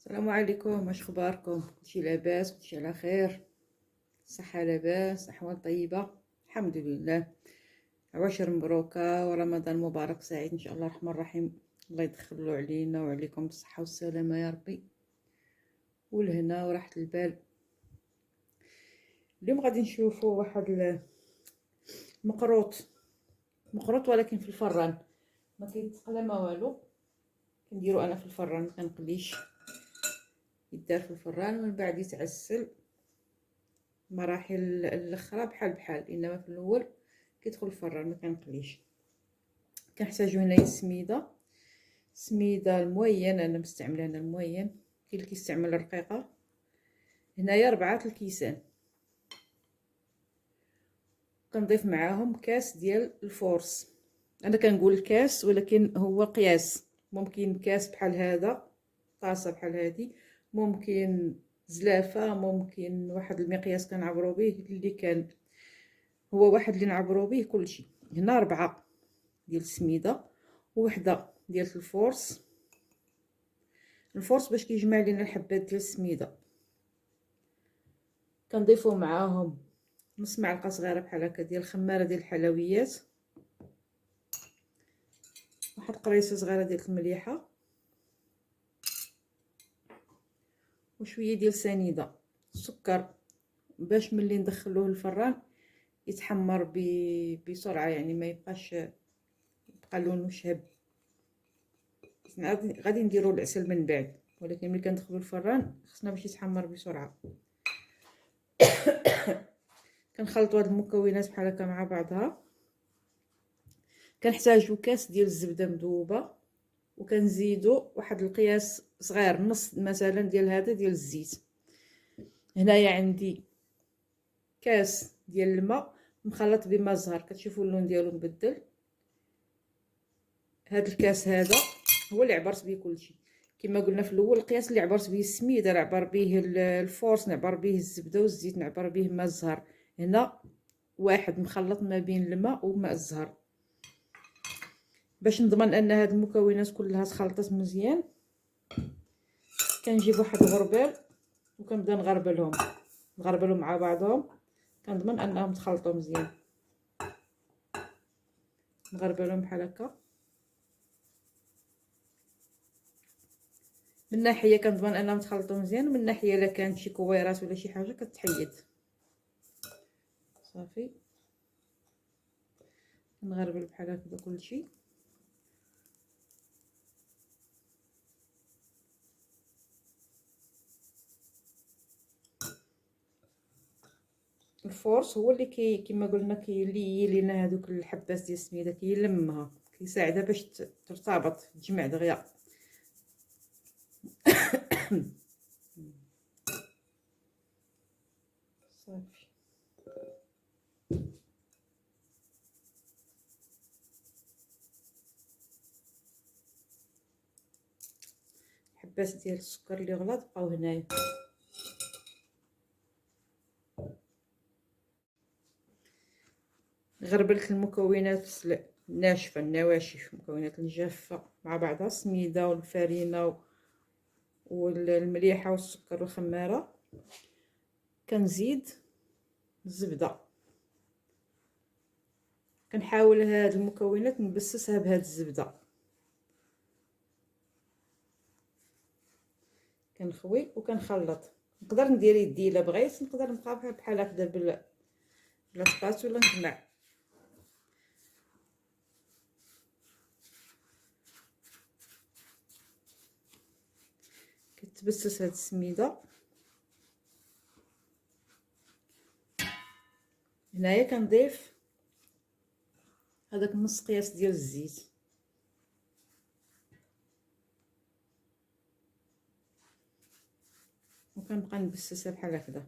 السلام عليكم، واش اخباركم؟ كلشي لاباس؟ كلشي على خير؟ الصحه لاباس؟ احوال طيبه؟ الحمد لله. عواشر مبروكه ورمضان مبارك سعيد ان شاء الله الرحمن الرحيم. الله يدخلو علينا وعليكم بالصحه والسلامه يا ربي، والهنا وراحه البال. اليوم غادي نشوفوا واحد المقروط، مقروط ولكن في الفران، ما كيتقلى ما والو. كنديرو انا في الفران، ما كنقليش، يدار في الفران ومن بعد يتعسل مراحل الاخرى بحال بحال، انما في الاول كيدخل الفران ما كنقليش. كنحتاجو هنايا سميده الموين، انا مستعمله هنا الموين، كاين اللي كيستعمل الرقيقه. هنايا 4 الكيسان. كنضيف معاهم كاس ديال الفورس. انا كنقول الكاس ولكن هو قياس، ممكن كاس بحال هذا، طاسه بحال هذه، ممكن زلافه، ممكن واحد المقياس كنعبرو به اللي كان هو واحد اللي نعبرو به كلشي. هنا 4 ديال السميده ووحده ديال الفورس باش كيجمع لينا الحبات ديال السميده. كنضيفو معاهم نص معلقه صغيره بحال هكا ديال الخماره ديال الحلويات، واحد قريصه صغيره ديال المليحه، وشويه ديال سنيده السكر، باش ملي ندخلوه للفران يتحمر بسرعه، يعني ما يبقاش يبقى لونه شهب. غادي نديرو العسل من بعد، ولكن ملي كندخلو الفران خصنا باش يتحمر بسرعه. كنخلطوا هاد المكونات بحال هكا مع بعضها. كنحتاجو كاس ديال الزبده مذوبه، وكنزيدو واحد القياس صغير، نص مثلا ديال هذا ديال الزيت. هنايا عندي كاس ديال الماء مخلط بما زهر، كتشوفوا اللون ديالو مبدل. هاد الكاس هذا هو اللي عبرت به كلشي، كما قلنا في الاول، القياس اللي عبرت به السميده، نعبر به الفورس، نعبر به الزبده والزيت، نعبر به ماء الزهر. هنا واحد مخلط ما بين الماء وماء الزهر، باش نضمن ان هاد المكونات كلها تخلطت مزيان. كنجيب واحد الغربال وكنبدا نغربلهم مع بعضهم، كنضمن انهم تخلطوا مزيان. نغربلهم بحال هكا، من ناحيه كنضمن انهم تخلطوا مزيان، ومن ناحيه الا كانت شي كويرات ولا شي حاجه كتحيد. صافي نغربل بحال هكا كلشي. الفورس هو اللي كما قلنا كيلي لينا هذوك الحبات ديال السميده، كيلمها، كيساعدها باش ترتبط، تجمع دغيا. صافي الحبات ديال السكر اللي غلاض بقاو هنايا. غربلت المكونات الناشفه النواشف، المكونات الجافه مع بعضها، السميده والفرينه والمليحه والسكر والخماره. كنزيد الزبده، كنحاول هاد المكونات نبسسها بهاد الزبده. كنخوي وكنخلط. نقدر ندير يدي الا بغيت، نقدر نبقى بحال هكذا بلا سباتولا نجمع. كتبسس هاد السميده. هنايا كنضيف هذاك نص قياس ديال الزيت، وكنبقى نبسسها بحال هكذا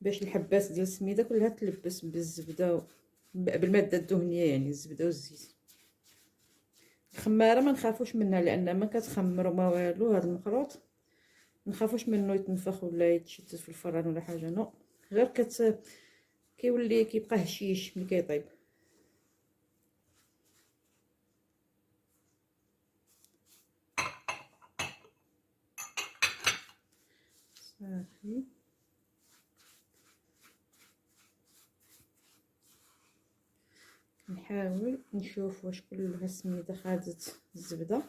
باش الحبات ديال السميده كلها تلبس بالزبده بالماده الدهنيه، يعني الزبده والزيت. الخماره ما نخافوش منها، لان ما كتخمر وما والو. هذا المخلوط نخافوش منه يتنفخ ولا يتشتت في الفران ولا حاجه، نو، غير كيولي كيبقى هشيش ملي كيطيب. صافي. نحاول نشوف واش كلها السميده خدت الزبده.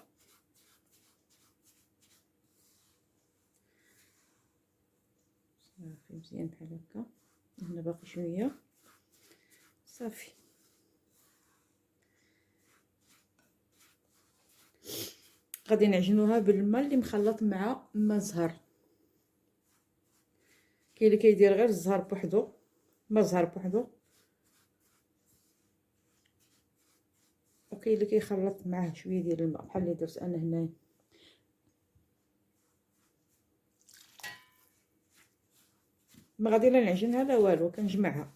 صافي مزيان بحال هكا. هنا باقي شويه. صافي. غادي نعجنوها بالماء اللي مخلط مع ماء زهر. كاين اللي كيدير غير الزهر بوحدو، ماء زهر بوحدو، وكاين اللي كيخلط معاه شويه ديال الماء بحال اللي درت انا هنايا. ما غادي لا نعجنها لا والو، كنجمعها.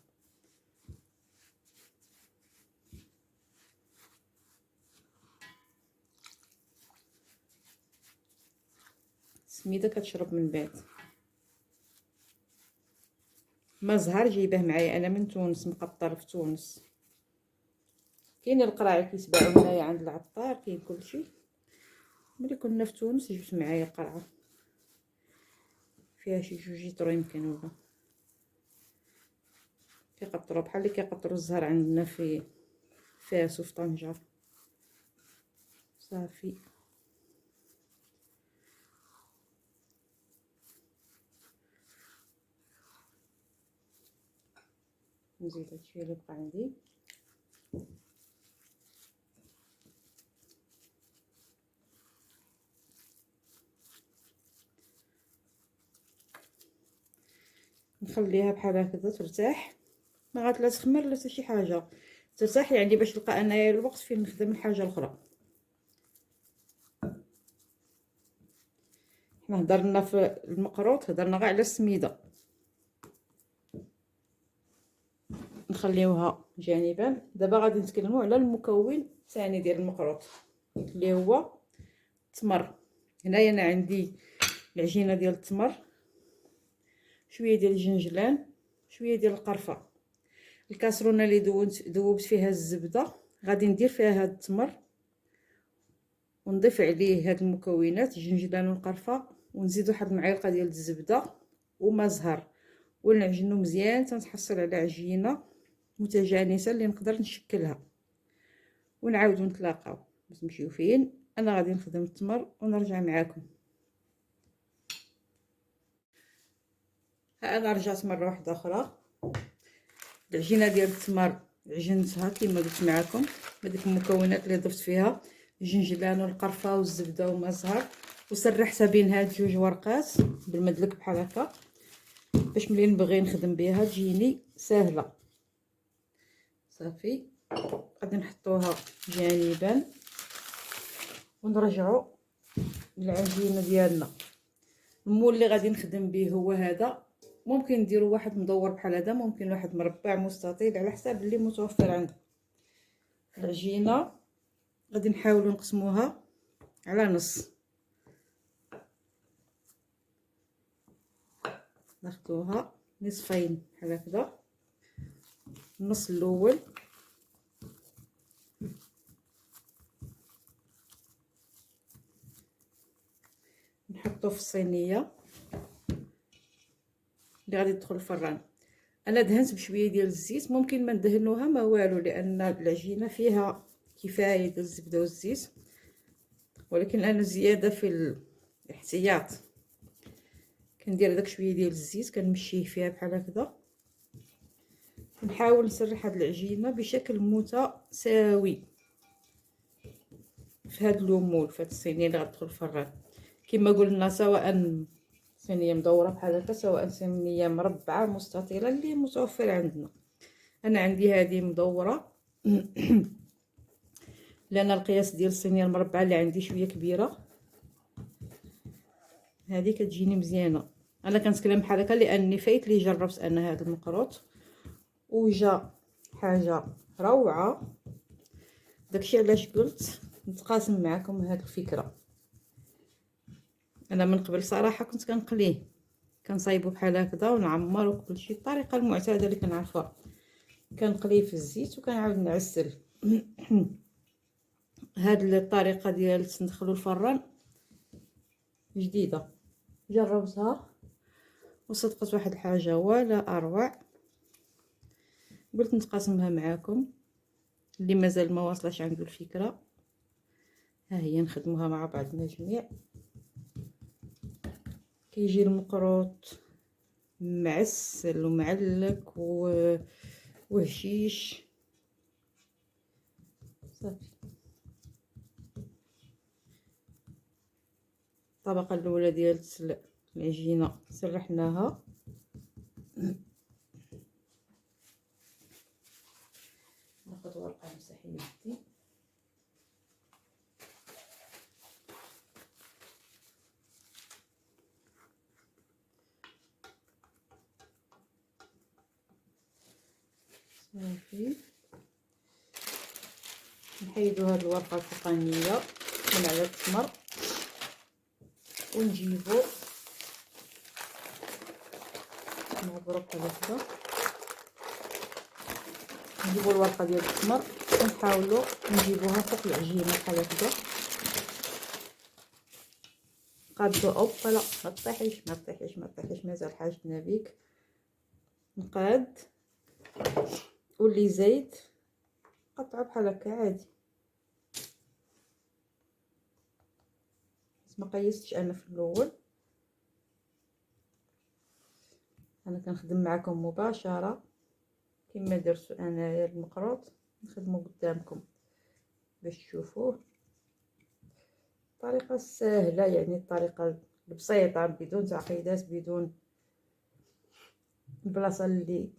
السميده كتشرب من بعد. ما زهر جايباه معايا انا من تونس، مقطر في تونس. كاين القراع كيتباعوا هنايا عند العطار، كاين كلشي. ملي كنا في تونس جبت معايا قرعه فيها شي 2 لتر يمكن، ولا كيقطروا بحال اللي كيقطروا الزهر عندنا في فاس وفي طنجة. صافي. نزيد هادشي اللي بقى عندي. نخليها بحال هكذا ترتاح، ما غات لا تخمر لا حتى شي حاجه، ترتاح يعني باش نلقى انايا الوقت فين نخدم الحاجه الاخرى. حنا هضرنا في المقروط، هضرنا غير على السميده. نخليوها جانبا. دابا غادي نتكلموا على المكون الثاني ديال المقروط اللي هو التمر. هنايا انا عندي العجينه ديال التمر، شويه ديال الجنجلان، شويه ديال القرفه. الكاسرونه اللي ذوبت فيها الزبده غادي ندير فيها هاد التمر، ونضيف عليه هاد المكونات الجنجلان والقرفه، ونزيد واحد المعلقه ديال الزبده وما زهر، ونعجنو مزيان تنتحصل على عجينه متجانسه اللي نقدر نشكلها. ونعاودو نتلاقاو باش نمشيو فين. انا غادي نخدم التمر ونرجع معاكم. ها انا رجعت مره واحده اخرى. العجينه ديال التمر عجنتها كما قلت معكم بهذيك المكونات اللي ضفت فيها الجنجلان والقرفه والزبده وما زهر، وسرحتها بين هاد 2 ورقات بالمدلك بحال هكا باش ملي نبغي نخدم بها تجيني سهله. صافي. غادي نحطوها جانبا ونرجعوا للعجينه ديالنا. المول اللي غادي نخدم به هو هذا. ممكن نديروا واحد مدور بحال هذا، ممكن واحد مربع مستطيل على حساب اللي متوفر عندك. العجينه غادي نحاولوا نقسموها على نص، ناخذوها نصفين بحال هكذا. النص الاول نحطوه في الصينيه اللي غادي تدخل الفران. انا دهنت بشويه ديال الزيت، ممكن ما ندهنوها ما والو لان العجينه فيها كفايه ديال الزبده والزيت، ولكن انا زياده في الاحتياط كندير داك شويه ديال الزيت كنمشيه فيها بحال هكذا. نحاول نسرح هاد العجينه بشكل متساوي في هاد المول، في هاد الصينيه اللي غتدخل الفران. كما قلنا سواء صينيه مدوره بحال هكا، سواء صينيه مربعه مستطيله اللي متوفر عندنا. انا عندي هذه مدوره لان القياس ديال الصينيه المربعه اللي عندي شويه كبيره، هذه كتجيني مزيانه. انا كنتكلم بحال هكا لاني فايت لي جربت انا هذا المقروط وجا حاجه روعه. داكشي علاش قلت نتقاسم معكم هذه الفكره. انا من قبل صراحه كنت كنقليه، كنصايبو بحال هكذا ونعمر وكل شيء الطريقه المعتاده اللي كنعرفها. كنقليه في الزيت وكنعاود نعسل. هاد الطريقه ديال تندخلو الفران جديده، جربتها وصدقت واحد الحاجه ولا اروع، قلت نتقاسمها معاكم اللي مازال ما واصلش عنده الفكره. ها هي نخدموها مع بعضنا جميع. كيجي المقروط معسل ومعلك وهشيش صافي. الطبقه الاولى ديال العجينه سرحناها، ناخذ ورقه نمسح يدي. صافي نحيدو هاد الورقه الفوقانيه من على التمر ونجيبو مبروك هكذا. نجيبو الورقه ديال التمر ونحاولوا نجيبوها فوق العجينه بحال هكذا. قادو اوب لا ما تطيحيش ما تطيحيش ما تطيحيش، مازال حاجتنا بيك. نقاد واللي زايد قطعو بحال هكا عادي. بس ما قيستش انا في الاول، انا كنخدم معكم مباشره كما درت انايا المقروط، نخدمو قدامكم باش تشوفوه. الطريقه السهله يعني الطريقه البسيطه بدون تعقيدات، بدون البلاصه اللي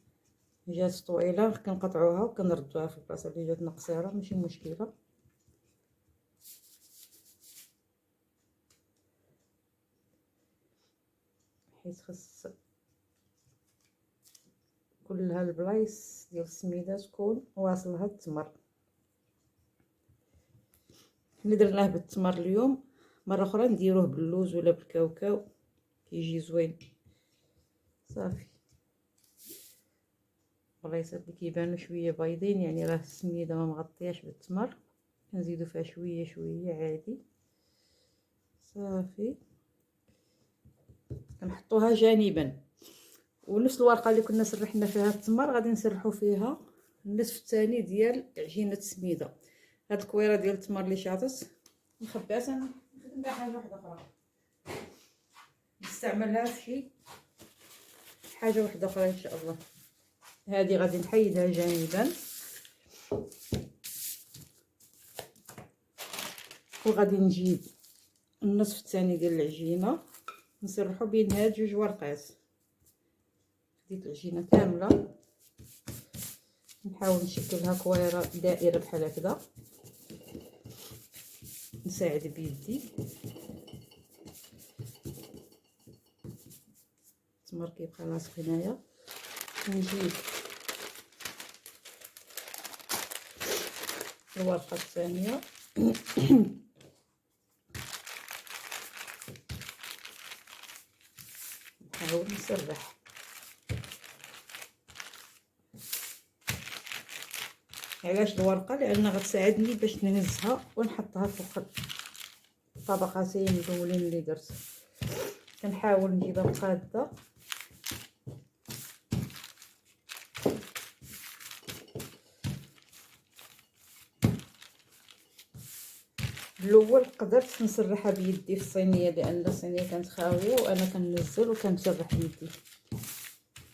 جات طويله كنقطعوها وكنردوها في البلاصه اللي جات قصيره، ماشي مشكله. حيت خص كل هالبلايص ديال السميده تكون واصلها التمر. اللي درناه بالتمر اليوم مره اخرى نديروه باللوز ولا بالكاوكاو كيجي زوين صافي. البلايصات اللي كيبانوا شويه بيضين يعني راه السميده ما مغطياش بالتمر، كنزيدو فيها شويه شويه عادي صافي. كنحطوها جانبا، ونفس الورقه اللي كنا سرحنا فيها التمر غادي نسرحوا فيها النصف الثاني ديال عجينه السميده. هاد الكويره ديال التمر اللي شاطت نخبيها، نخدم بها حاجه واحده اخرى، نستعملها في شي حاجه واحده اخرى ان شاء الله. هذه غادي نحيدها جانبا، وغادي نجيب النصف الثاني ديال العجينه نسرحو بين هاد جوج ورقات. خديت العجينه كامله نحاول نشكلها كويره دائره بحال هكذا، نساعد بيدي. التمر كيبقى لاصق هنايا. نجيب الورقه الثانيه نحاول نسرح. علاش الورقه؟ لان غتساعدني باش نهزها ونحطها فوق الطبقتين الاولين اللي درت. كنحاول نجيبها بقاده الاول قدرت نسرحها بيدي في الصينيه لان الصينيه كانت خاويه وانا كننزل وكنسرح بيدي.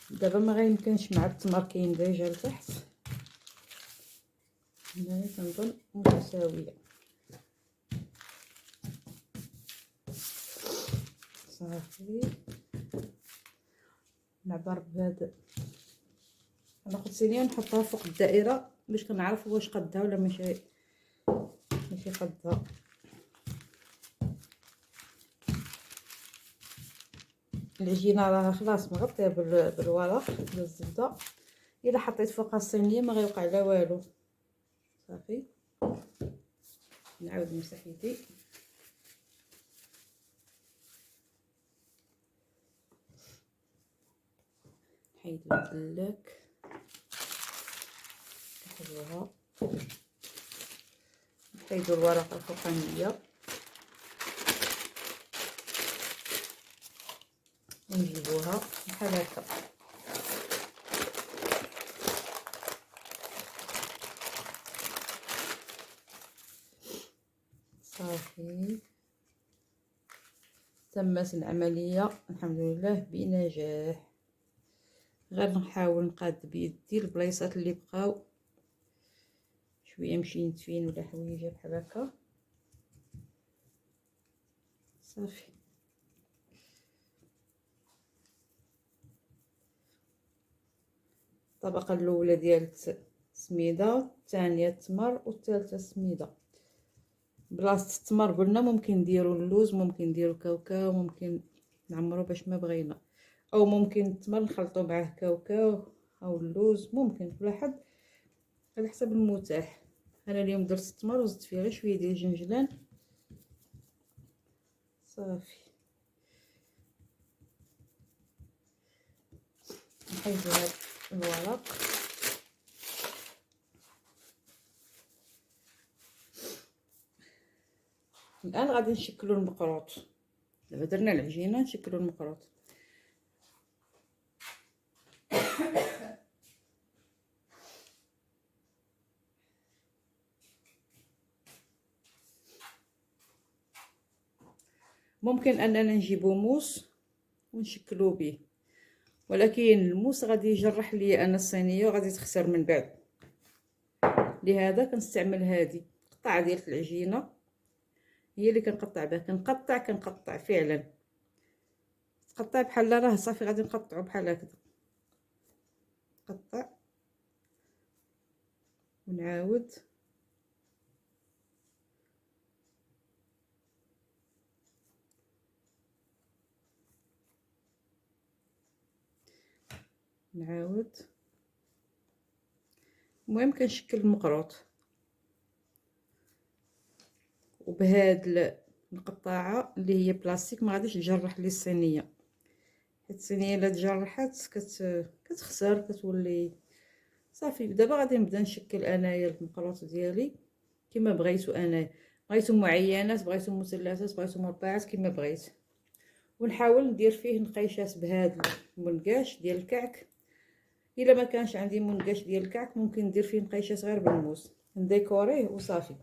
دابا ما غيمكنش مع التمر كاين ديجا لتحت هنايا كنظن متساويه صافي. نعبر بهذا، ناخذ صينيه ونحطها فوق الدائره باش كنعرف واش قدها ولا ماشي قدها. العجينه راه خلاص مغطيه بالورق ديال الزبده، الا حطيت فوقها الصينيه ما غيوقع لا والو صافي. نعاود نمسح يدي. نحيد الدلاك نحيدوها، نحيدو الورقه الفوقانيه ونجيبوها بحال هكا. صافي تمت العملية الحمد لله بنجاح. غير نحاول نقاد بيدي البلايصات اللي بقاو شويه مشينتفين ولا حويجه بحال هكا. صافي الطبقه الاولى ديال سميده، الثانيه التمر، والثالثه سميده. بلاصه التمر قلنا ممكن نديرو اللوز، ممكن نديرو كاوكاو، ممكن نعمرو باش ما بغينا، او ممكن التمر نخلطو معاه كاوكاو او اللوز، ممكن كل حد على حسب المتاح. انا اليوم درت التمر وزدت فيه غير شويه ديال الجنجلان. صافي نحيدو هاد الورق. الان غادي نشكلو المقروط. دابا درنا العجينه نشكلو المقروط. ممكن اننا نجيبو موس ونشكلو به، ولكن الموس غادي يجرح لي انا الصينيه وغادي تخسر من بعد، لهذا كنستعمل هذه قطعه ديال العجينه هي اللي كنقطع بها. كنقطع فعلا تقطع بحال راه صافي غادي نقطعو بحال هكذا. نقطع ونعاود نعاود. المهم كنشكل المقروط وبهاد القطاعه اللي هي بلاستيك، ما غاديش تجرح لي الصينيه، حيت الصينيه الا تجرحات كتخسر كتولي. صافي دابا غادي نبدا نشكل انايا المقروط ديالي كما بغيتو. انا بغيتو معينات، بغيتو مثلثات، بغيتو مربعات، كما بغيت. ونحاول ندير فيه نقيشات بهذا المنقاش ديال الكعك. الا ما كانش عندي منقاش ديال الكعك ممكن ندير فيه نقيشات غير بالموس، نديكوريه وصافي.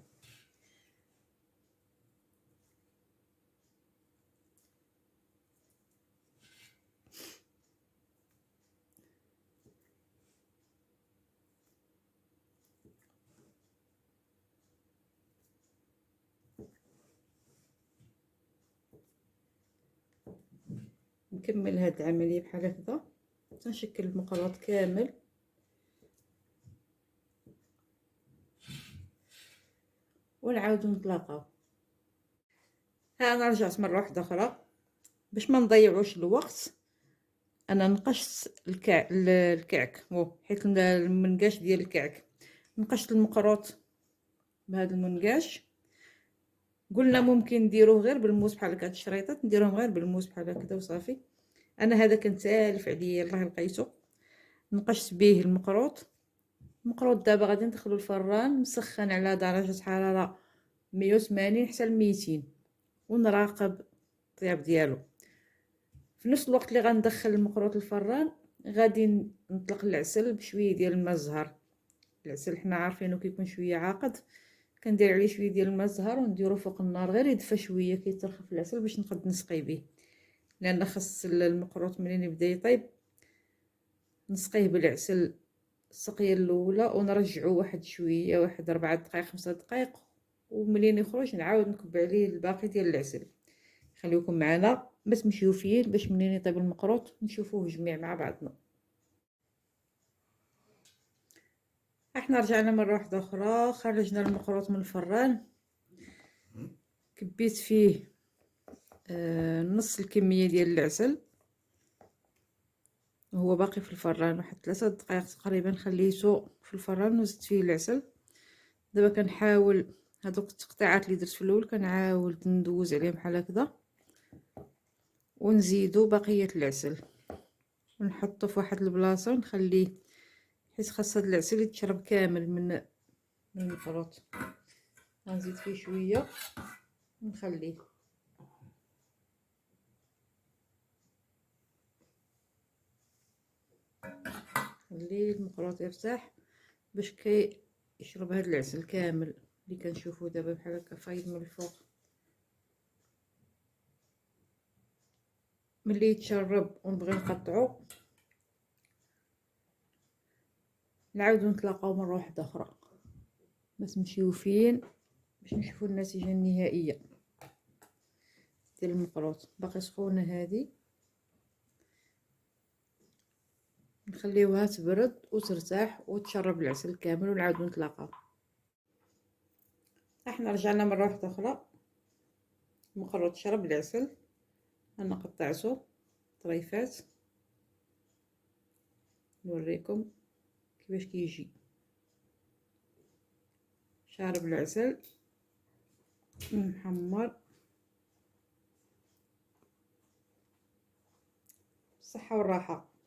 نكمل هاد العمليه بحال هكذا، تنشكل المقروط كامل ونعاودو نتلاقاو. ها انا رجعت مره واحده اخرى باش ما نضيعوش الوقت. انا نقشت الكعك حيت المنقاش ديال الكعك، نقشت المقروط بهذا المنقاش. قلنا ممكن نديروه غير بالموس بحال هكا، الشريطات نديروهم غير بالموس بحال هكذا وصافي. انا هذا كان تالف عليا الله لقيتو. نقشت به المقروط دابا غادي ندخلو الفران مسخن على درجه حراره 180 حتى ل 200 ونراقب الطياب ديالو. في نفس الوقت اللي غندخل المقروط الفران غادي نطلق العسل بشويه ديال الماء الزهر. العسل حنا عارفينه كيكون شويه عاقد، كندير عليه شويه ديال الماء الزهر ونديرو فوق النار غير يدفى شويه كيترخف العسل باش نقد نسقي به، لان خاص المقروط منين يبدا يطيب نسقيه بالعسل السقيه الاولى ونرجعو واحد شويه، واحد 4 دقائق 5 دقائق، ومنين يخرج نعاود نكب عليه الباقي ديال العسل. خليكم معنا ما تمشيو فيه باش منين يطيب المقروط نشوفوه جميع مع بعضنا. احنا رجعنا مره واحده اخرى، خرجنا المقروط من الفران، كبيت فيه نص الكميه ديال العسل وهو باقي في الفران، واحد 3 دقائق تقريبا خليته في الفران وزدت فيه العسل. دابا كنحاول هذوك التقطيعات اللي درت في الاول كنعاود ندوز عليهم بحال هكذا ونزيدو بقيه العسل ونحطو في واحد البلاصه ونخليه، حيت خاص هاد العسل يتشرب كامل من المقروط. غنزيد فيه شويه ونخليه. خلي المقلاط يرتاح باش كي يشرب هاد العسل كامل اللي كنشوفو دابا بحال هكا فايض من الفوق. ملي يتشرب ونبغي نقطعو نعاودو نتلاقاو مره واحده اخرى باش نمشيو فين باش نشوفو النتيجه النهائيه ديال المقروط. باقي سخونه هذه، نخليوها تبرد وترتاح وتشرب العسل كامل ونعاودو نتلاقاو. احنا رجعنا مره واحده اخرى، المقروط شرب العسل، انا قطعته طريفات نوريكم كيفاش كيجي. شارب العسل محمر بالصحه والراحه.